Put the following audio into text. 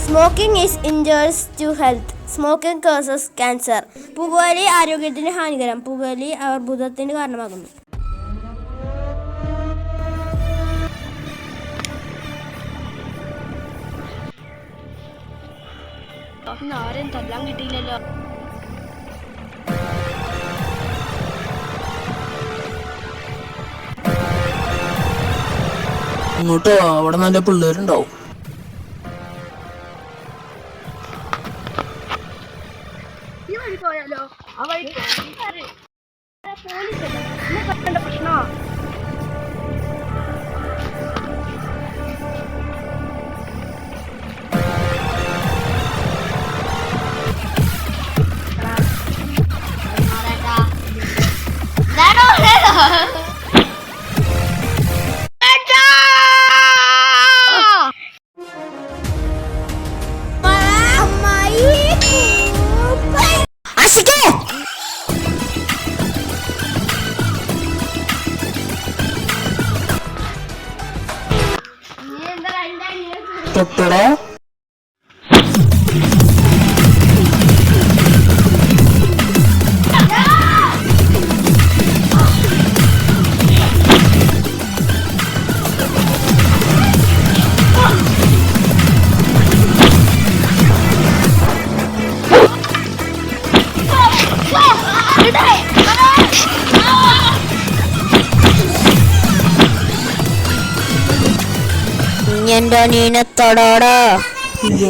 Smoking is injurious to health. Smoking causes cancer. പുകവലി ആരോഗ്യത്തിന് ഹാനികരം. പുകവലി അർബുദത്തിന് കാരണമാകുന്നു. ആരെയും തല്ലാൻ കിട്ടിയില്ലല്ലോ. ഇങ്ങോട്ടോ, അവിടെ നല്ല പിള്ളേരുണ്ടാവും. പോയാലോ ആ വഴി പ്രശ്നമാ. തൊട്ടടാ എന്റെ നീനെ തൊടാടാ. ഇല്ല.